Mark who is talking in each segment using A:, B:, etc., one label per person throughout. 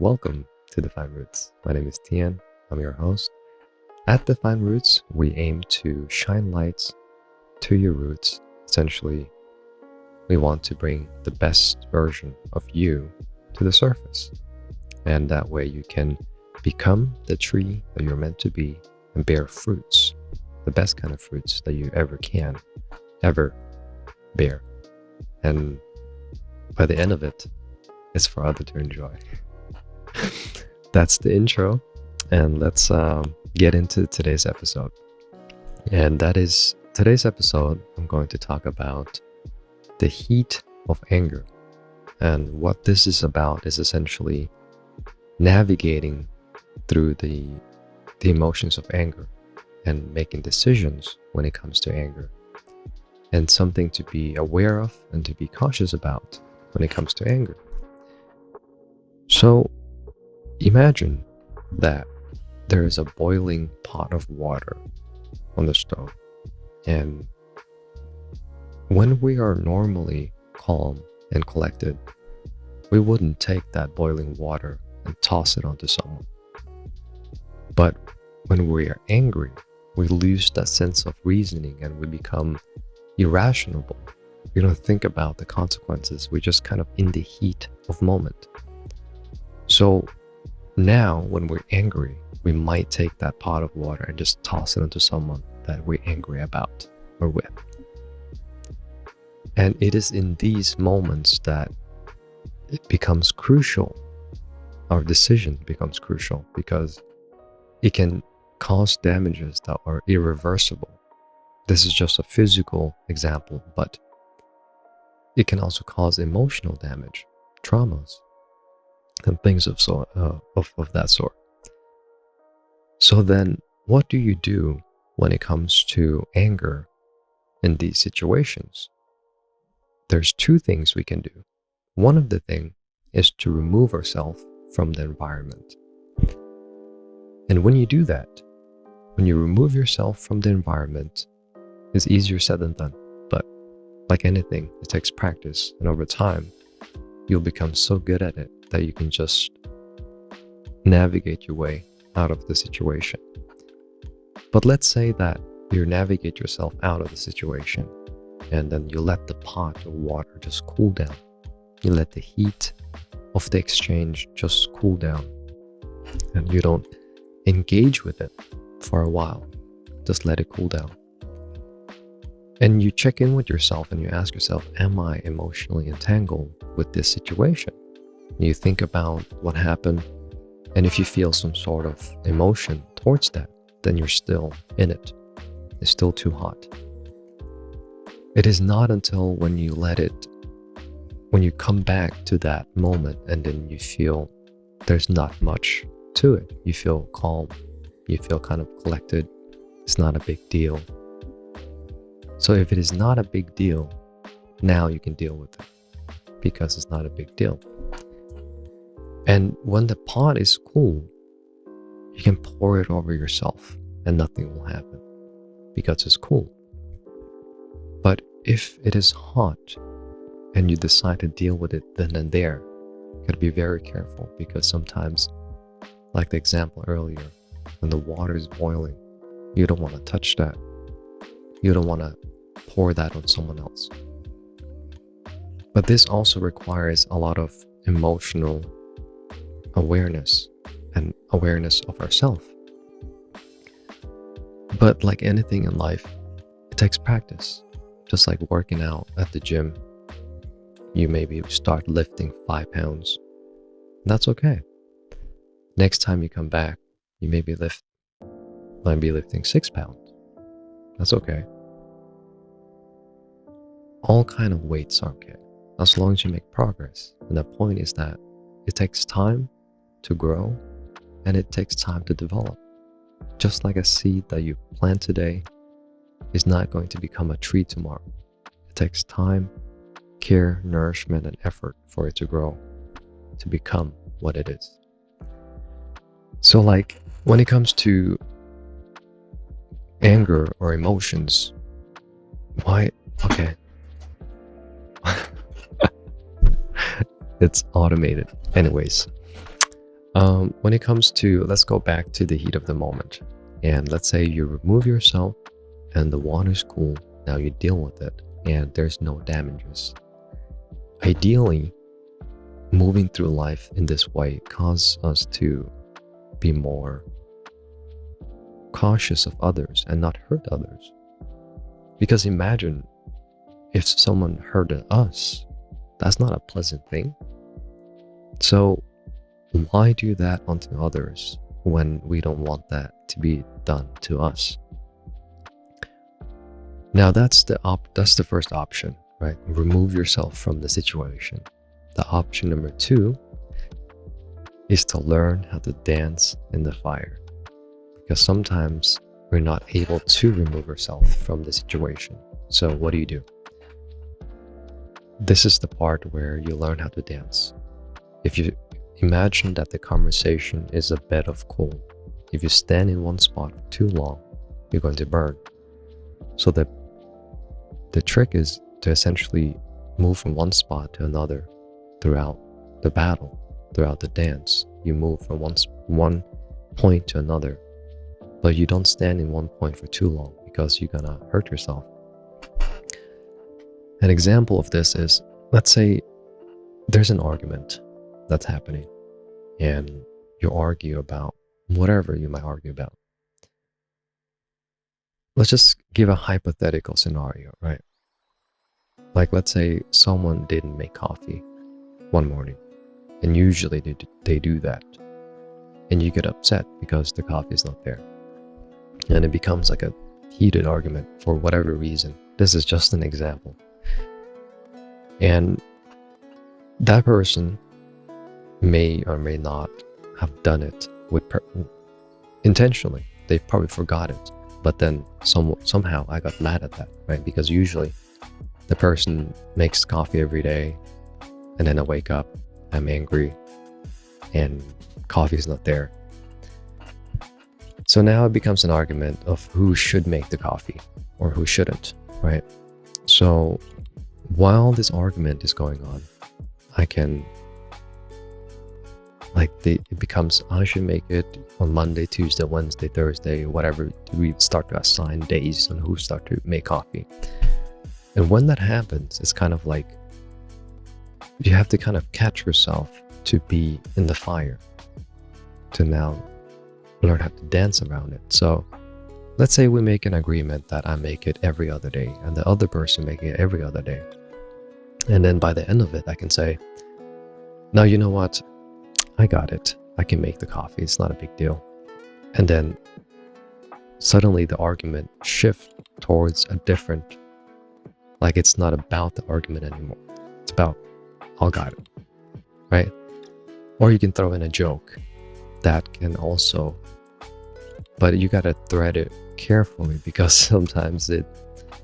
A: Welcome to Define Roots. My name is Tian. I'm your host. At Define Roots, we aim to shine lights to your roots. Essentially, we want to bring the best version of you to the surface. And that way you can become the tree that you're meant to be and bear fruits, the best kind of fruits that you ever bear. And by the end of it, it's for others to enjoy. That's the intro, and let's get into today's episode. And that is today's episode. I'm going to talk about the heat of anger, and what this is about is essentially navigating through the emotions of anger and making decisions when it comes to anger, and something to be aware of and to be cautious about when it comes to anger. So imagine that there is a boiling pot of water on the stove, and when we are normally calm and collected, we wouldn't take that boiling water and toss it onto someone. But when we are angry, we lose that sense of reasoning and we become irrational. We don't think about the consequences. We're just kind of in the heat of moment. So now when we're angry, we might take that pot of water and just toss it into someone that we're angry about or with. And it is in these moments that it becomes crucial. Our decision becomes crucial because it can cause damages that are irreversible. This is just a physical example, but it can also cause emotional damage, traumas, and things of that sort. So then, what do you do when it comes to anger in these situations? There's two things we can do. One of the things is to remove ourselves from the environment. And when you do that, when you remove yourself from the environment, it's easier said than done. But like anything, it takes practice. And over time, you'll become so good at it that you can just navigate your way out of the situation. But let's say that you navigate yourself out of the situation, and then you let the pot of water just cool down. You let the heat of the exchange just cool down, and you don't engage with it for a while. Just let it cool down. And you check in with yourself and you ask yourself, am I emotionally entangled with this situation? You think about what happened, and if you feel some sort of emotion towards that, then you're still in it. It's still too hot. It is not until when you come back to that moment and then you feel there's not much to it. You feel calm. You feel kind of collected. It's not a big deal. So if it is not a big deal, now you can deal with it because it's not a big deal. And when the pot is cool, you can pour it over yourself and nothing will happen because it's cool. But if it is hot and you decide to deal with it then and there, you gotta be very careful because sometimes, like the example earlier, when the water is boiling, you don't want to touch that. You don't want to pour that on someone else. But this also requires a lot of emotional awareness and awareness of ourselves. But like anything in life, it takes practice. Just like working out at the gym, you maybe start lifting 5 pounds. That's okay. Next time you come back, you might be lifting 6 pounds. That's okay. All kind of weights are okay, as long as you make progress. And the point is that it takes time to grow and it takes time to develop. Just like a seed that you plant today is not going to become a tree tomorrow. It takes time, care, nourishment, and effort for it to grow, to become what it is. So like when it comes to anger or emotions, okay. It's automated. Anyways, When it comes to, let's go back to the heat of the moment. And let's say you remove yourself and the water's cool. Now you deal with it and there's no damages. Ideally, moving through life in this way causes us to be more cautious of others and not hurt others. Because imagine if someone hurted us, that's not a pleasant thing. So why do that onto others when we don't want that to be done to us? Now that's the first option, right? Remove yourself from the situation. The option number 2 is to learn how to dance in the fire. Because sometimes we're not able to remove ourselves from the situation. So what do? This is the part where you learn how to dance. If you imagine that the conversation is a bed of coal, if you stand in one spot for too long, you're going to burn. So the trick is to essentially move from one spot to another throughout the battle, throughout the dance. You move from one point to another, but you don't stand in one point for too long because you're gonna hurt yourself. An example of this is, let's say there's an argument that's happening and you argue about whatever you might argue about. Let's just give a hypothetical scenario, right? Like, let's say someone didn't make coffee one morning, and usually they do that, and you get upset because the coffee is not there, and it becomes like a heated argument for whatever reason. This is just an example. And that person may or may not have done it intentionally. They probably forgot it, but then somehow I got mad at that, right? Because usually the person makes coffee every day, and then I wake up, I'm angry, and coffee is not there. So now it becomes an argument of who should make the coffee or who shouldn't, right? So while this argument is going on, I can, it becomes, I should make it on Monday, Tuesday, Wednesday, Thursday, whatever. We start to assign days on who start to make coffee. And when that happens, it's kind of like you have to kind of catch yourself to be in the fire, to now learn how to dance around it. So let's say we make an agreement that I make it every other day and the other person making it every other day. And then by the end of it, I can say, now you know what? I got it. I can make the coffee. It's not a big deal. And then suddenly the argument shifts towards a different, like it's not about the argument anymore. It's about, I got it, right? Or you can throw in a joke that can also, but you got to thread it carefully because sometimes it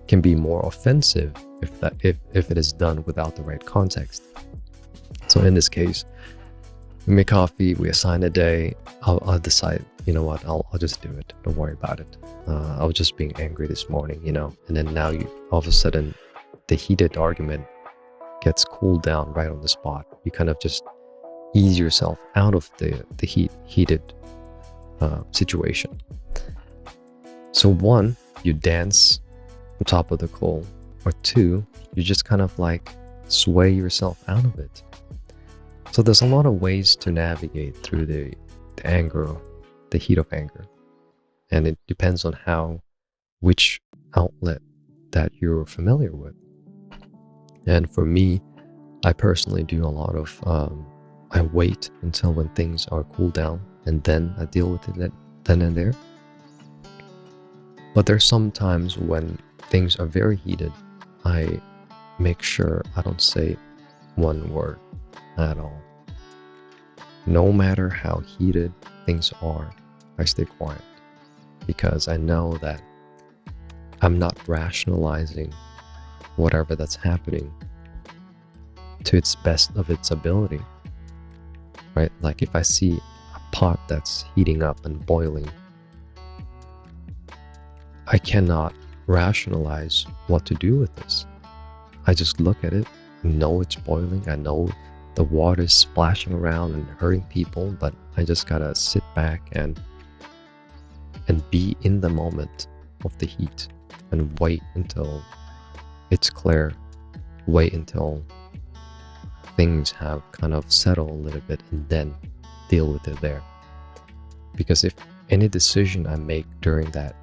A: can be more offensive if it is done without the right context. So in this case, we make coffee, we assign a day. I'll decide, you know what, I'll just do it. Don't worry about it. I was just being angry this morning, and then now all of a sudden the heated argument gets cooled down right on the spot. You kind of just ease yourself out of the heated situation. So 1, you dance on top of the coal, or 2, you just kind of like sway yourself out of it. So there's a lot of ways to navigate through the anger, the heat of anger. And it depends on which outlet that you're familiar with. And for me, I personally do a lot of, I wait until when things are cooled down and then I deal with it then and there. But there's some times when things are very heated, I make sure I don't say one word at all. No matter how heated things are, I stay quiet because I know that I'm not rationalizing whatever that's happening to its best of its ability, right? Like if I see a pot that's heating up and boiling, I cannot rationalize what to do with this. I just look at it, I know it's boiling, I know the water is splashing around and hurting people, but I just gotta sit back and be in the moment of the heat and wait until it's clear, wait until things have kind of settled a little bit, and then deal with it there. Because if any decision I make during that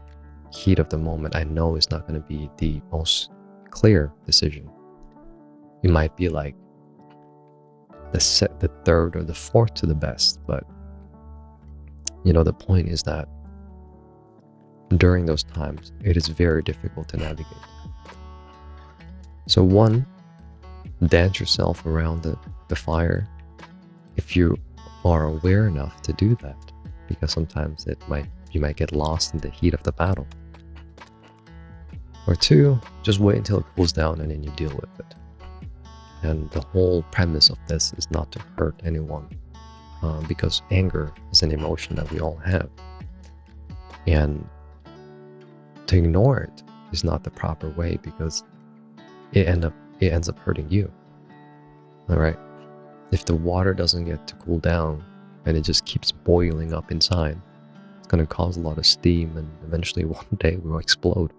A: heat of the moment, I know it's not going to be the most clear decision. It might be like the third or the fourth to the best, but the point is that during those times, it is very difficult to navigate. So one, dance yourself around the fire if you are aware enough to do that, because sometimes you might get lost in the heat of the battle. Or two, just wait until it cools down and then you deal with it. And the whole premise of this is not to hurt anyone, because anger is an emotion that we all have. And to ignore it is not the proper way, because it ends up hurting you. All right. If the water doesn't get to cool down and it just keeps boiling up inside, it's going to cause a lot of steam, and eventually one day we will explode.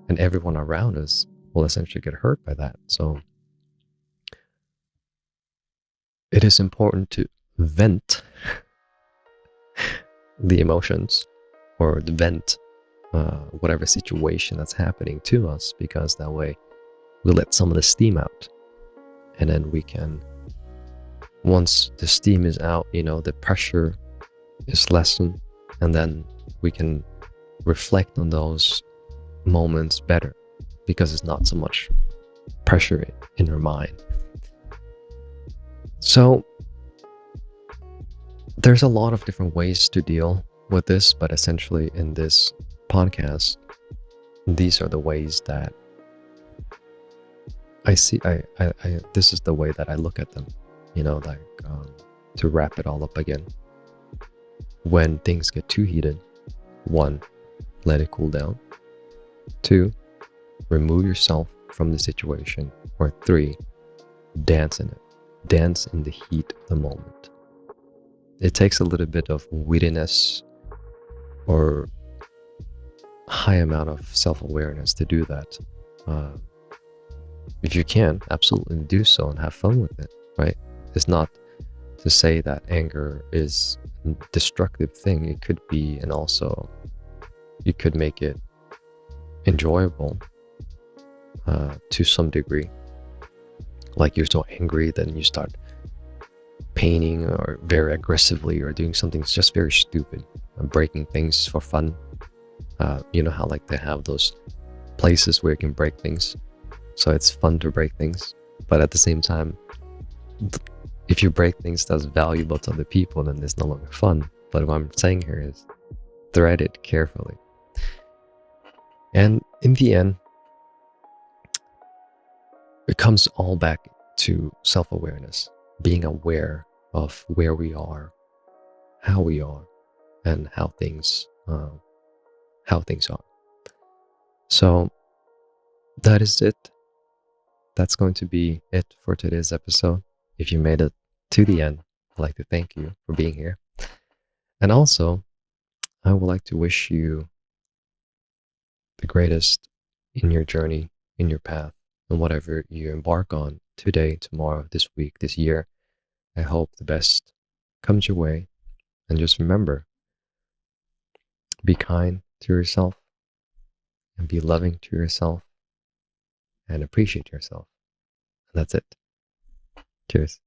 A: And everyone around us will essentially get hurt by that. So it is important to vent the emotions, or vent whatever situation that's happening to us, because that way we let some of the steam out. And then we can, once the steam is out, the pressure is lessened, and then we can reflect on those moments better, because it's not so much pressure in our mind. So there's a lot of different ways to deal with this, but essentially in this podcast, these are the ways that I see. This is the way that I look at them. To wrap it all up again. When things get too heated, 1, let it cool down. 2, remove yourself from the situation. Or 3, dance in it. Dance in the heat of the moment. It takes a little bit of wittiness or high amount of self-awareness to do that. If you can, absolutely do so and have fun with it, right? It's not to say that anger is a destructive thing. It could be, and also you could make it enjoyable to some degree. Like you're so angry, then you start painting or very aggressively, or doing something just very stupid, breaking things for fun. You know how like they have those places where you can break things, so it's fun to break things. But at the same time, if you break things that's valuable to other people, then it's no longer fun. But what I'm saying here is thread it carefully. And in the end, it comes all back to self-awareness, being aware of where we are, how we are, and how things are. So that is it. That's going to be it for today's episode. If you made it to the end, I'd like to thank you for being here. And also, I would like to wish you the greatest in your journey, in your path, and whatever you embark on today, tomorrow, this week, this year. I hope the best comes your way. And just remember, be kind to yourself and be loving to yourself and appreciate yourself. And that's it. Cheers.